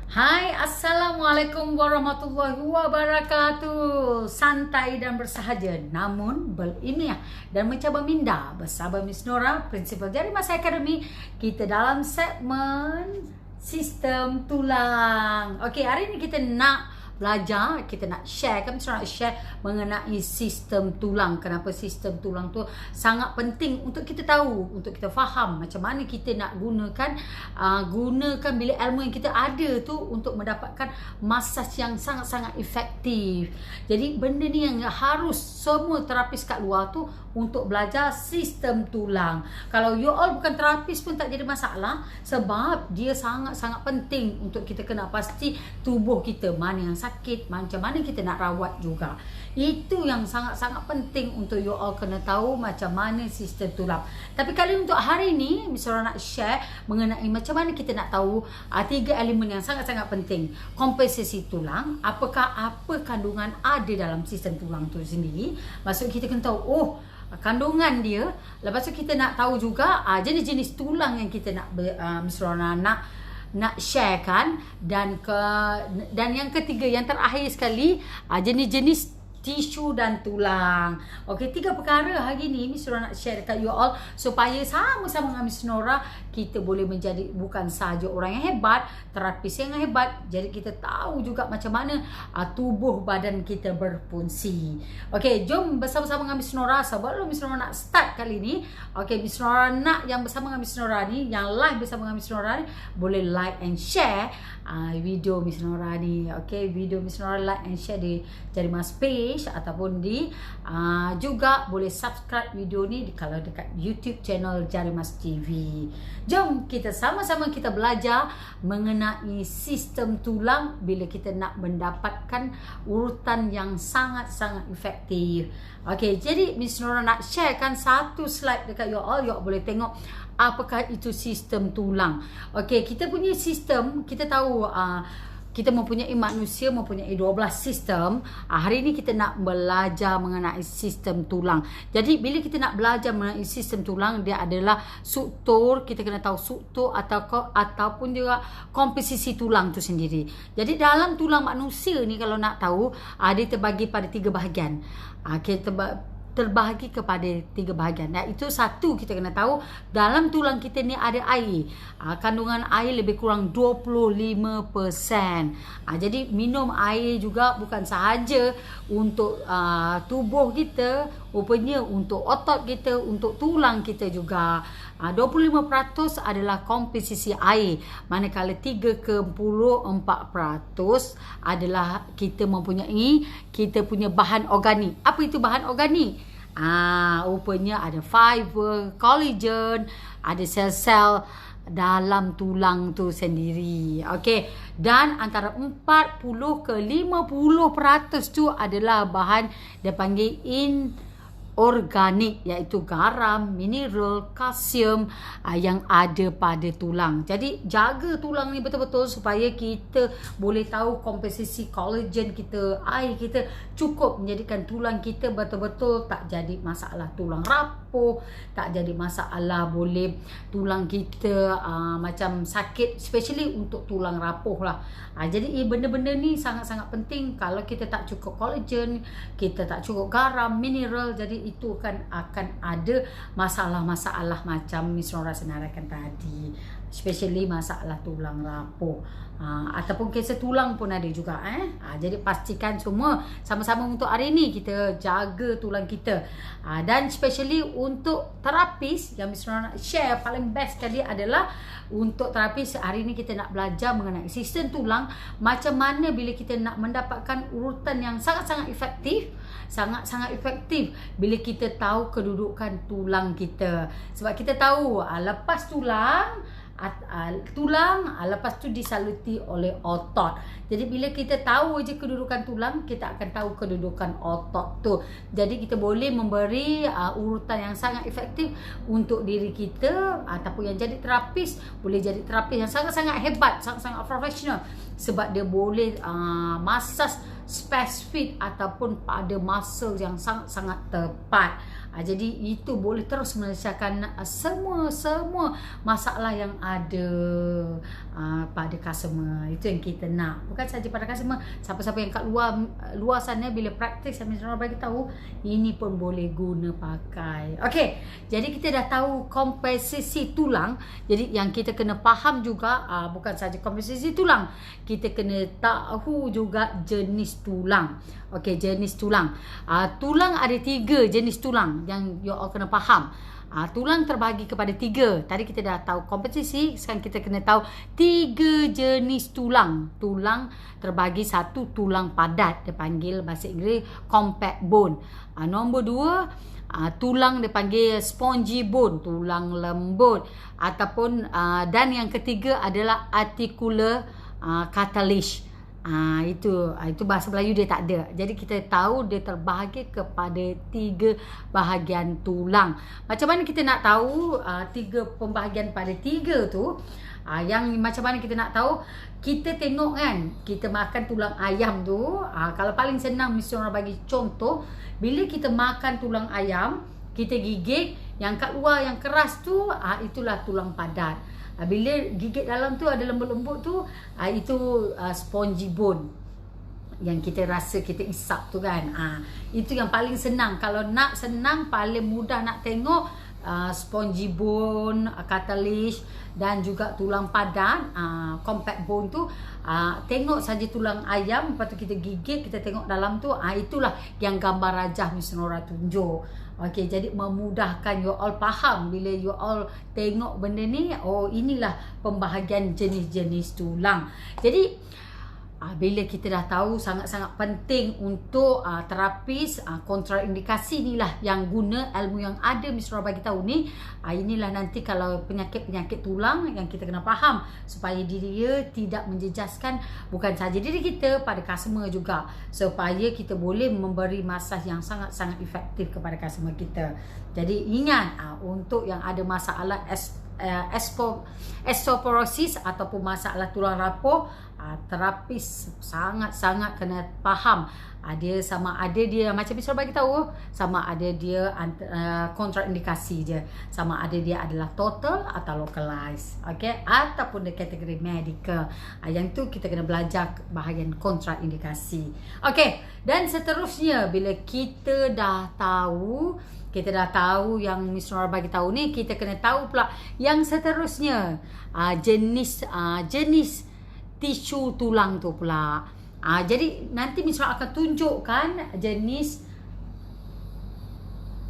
Hai, Assalamualaikum warahmatullahi wabarakatuh. Santai dan bersahaja, namun berilmiah dan mencoba minda bersama Miss Nora, Prinsipal Jari Mas Academy. Kita dalam segmen sistem tulang. Okey, hari ini kita nak belajar, kita nak share, kami nak share mengenai sistem tulang. Kenapa sistem tulang tu sangat penting untuk kita tahu, untuk kita faham macam mana kita nak gunakan bilik ilmu yang kita ada tu untuk mendapatkan masaj yang sangat-sangat efektif. Jadi benda ni yang harus semua terapis kat luar tu untuk belajar sistem tulang. Kalau you all bukan terapis pun tak jadi masalah, sebab dia sangat-sangat penting untuk kita kena pasti tubuh kita mana yang sakit, macam mana kita nak rawat juga. Itu yang sangat-sangat penting untuk you all kena tahu macam mana sistem tulang. Tapi kali untuk hari ni Miss Nora nak share mengenai macam mana kita nak tahu tiga elemen yang sangat-sangat penting. Komposisi tulang, apa kandungan ada dalam sistem tulang tu sendiri. Maksud kita kena tahu kandungan dia. Lepas tu kita nak tahu juga jenis-jenis tulang yang kita nak Miss Nora nak sharekan, dan yang ketiga, yang terakhir sekali, jenis-jenis tisu dan tulang. Okey, tiga perkara hari ni Miss Nora nak share dekat you all supaya sama-sama dengan Miss Nora kita boleh menjadi bukan sahaja orang yang hebat, terapis yang hebat. Jadi kita tahu juga macam mana tubuh badan kita berfungsi. Okey, jom bersama-sama dengan Miss Nora. Sebelum Miss Nora nak start kali ni, okey, Miss Nora nak yang bersama dengan Miss Nora ni, yang live bersama dengan Miss Nora ni, boleh like and share video Miss Nora ni. Okey, video Miss Nora like and share di Jari Mas page ataupun di juga boleh subscribe video ni kalau dekat YouTube channel Jari Mas TV. Jom kita sama-sama kita belajar mengenai sistem tulang bila kita nak mendapatkan urutan yang sangat-sangat efektif. Okey, jadi Miss Nora nak sharekan satu slide dekat you all boleh tengok apakah itu sistem tulang. Okey, kita punya sistem, kita tahu kita mempunyai manusia mempunyai 12 sistem. Hari ini kita nak belajar mengenai sistem tulang. Jadi bila kita nak belajar mengenai sistem tulang, dia adalah struktur, kita kena tahu struktur ataupun juga komposisi tulang tu sendiri. Jadi dalam tulang manusia ni kalau nak tahu, dia terbagi pada 3 bahagian. Kita terbahagi kepada 3 bahagian. Itu satu, kita kena tahu dalam tulang kita ni ada air. Kandungan air lebih kurang 25%. Jadi minum air juga bukan sahaja untuk tubuh kita, rupanya untuk otot kita, untuk tulang kita juga. 25% adalah komposisi air, manakala 34% adalah kita punya bahan organik. Apa itu bahan organik? Rupanya ada fiber, collagen, ada sel-sel dalam tulang tu sendiri. Okey, dan antara 40 ke 50% tu adalah bahan dia panggil organik, iaitu garam, mineral, kalsium yang ada pada tulang. Jadi jaga tulang ni betul-betul supaya kita boleh tahu komposisi kolagen kita, air kita cukup menjadikan tulang kita betul-betul tak jadi masalah tulang rapuh, tak jadi masalah boleh tulang kita macam sakit, especially untuk tulang rapuh lah. Jadi benda-benda ni sangat-sangat penting. Kalau kita tak cukup kolagen, kita tak cukup garam, mineral, jadi itu akan ada masalah-masalah macam Miss Nora senaraikan tadi, especially masalah tulang rapuh ataupun kanser tulang pun ada juga. Jadi pastikan semua sama-sama untuk hari ni kita jaga tulang kita, dan especially untuk terapis yang Miss Nora nak share paling best tadi adalah untuk terapis. Hari ni kita nak belajar mengenai sistem tulang, macam mana bila kita nak mendapatkan urutan yang sangat-sangat efektif, sangat-sangat efektif bila kita tahu kedudukan tulang kita. Sebab kita tahu lepas tulang lepas tu disaluti oleh otot. Jadi bila kita tahu je kedudukan tulang, kita akan tahu kedudukan otot tu. Jadi kita boleh memberi urutan yang sangat efektif untuk diri kita, ataupun yang jadi terapis boleh jadi terapis yang sangat-sangat hebat, sangat-sangat profesional, sebab dia boleh masaj spesifik ataupun pada masa yang sangat-sangat tepat. Jadi itu boleh terus menyelesaikan semua masalah yang ada pada customer. Itu yang kita nak. Bukan saja pada customer, siapa-siapa yang kat luar sana bila praktis Miss Nora bagi tahu, ini pun boleh guna pakai. Okey, jadi kita dah tahu komposisi tulang. Jadi yang kita kena faham juga bukan saja komposisi tulang, kita kena tahu juga jenis tulang. Okey, jenis tulang. Tulang ada 3 jenis tulang yang you all kena faham. Tulang terbagi kepada 3. Tadi kita dah tahu komposisi, sekarang kita kena tahu 3 jenis tulang. Tulang terbagi 1 tulang padat, dia panggil bahasa Inggeris compact bone. Nombor 2, tulang dipanggil spongy bone, tulang lembut, ataupun dan yang ketiga adalah articular cartilage. Itu bahasa Melayu dia tak ada. Jadi kita tahu dia terbahagi kepada 3 bahagian tulang. Macam mana kita nak tahu 3 pembahagian pada 3 tu? Yang macam mana kita nak tahu? Kita tengok kan, kita makan tulang ayam tu, kalau paling senang mesti orang bagi contoh, bila kita makan tulang ayam, kita gigit yang kat luar yang keras tu, itulah tulang padat. Bila gigit dalam tu ada lembut-lembut tu, itu spongy bone yang kita rasa kita isap tu kan. Itu yang paling senang. Kalau nak senang, paling mudah nak tengok spongy bone, cartilage dan juga tulang padat, compact bone tu, tengok saja tulang ayam, lepas tu kita gigit, kita tengok dalam tu, itulah yang gambar rajah Miss Nora tunjuk. Okey, jadi memudahkan you all faham bila you all tengok benda ni, oh inilah pembahagian jenis-jenis tulang. Jadi bila kita dah tahu, sangat-sangat penting untuk terapis, kontraindikasi inilah yang guna ilmu yang ada Miss Nora bagi tahu ni. Inilah nanti kalau penyakit-penyakit tulang yang kita kena faham supaya dia tidak menjejaskan bukan saja diri kita, pada customer juga, supaya kita boleh memberi masaj yang sangat-sangat efektif kepada customer kita. Jadi ingat, untuk yang ada masalah osteoporosis ataupun masalah tulang rapuh, terapis sangat-sangat kena faham. Dia sama ada dia macam Miss Nora bagi tahu, sama ada dia kontraindikasi dia, sama ada dia adalah total atau localized, okey, ataupun dia kategori medical. Yang tu kita kena belajar bahagian kontraindikasi. Okey, dan seterusnya bila kita dah tahu yang Miss Nora bagi tahu ni, kita kena tahu pula yang seterusnya, jenis tisu tulang tu pula. Jadi nanti Miss Nora akan tunjukkan jenis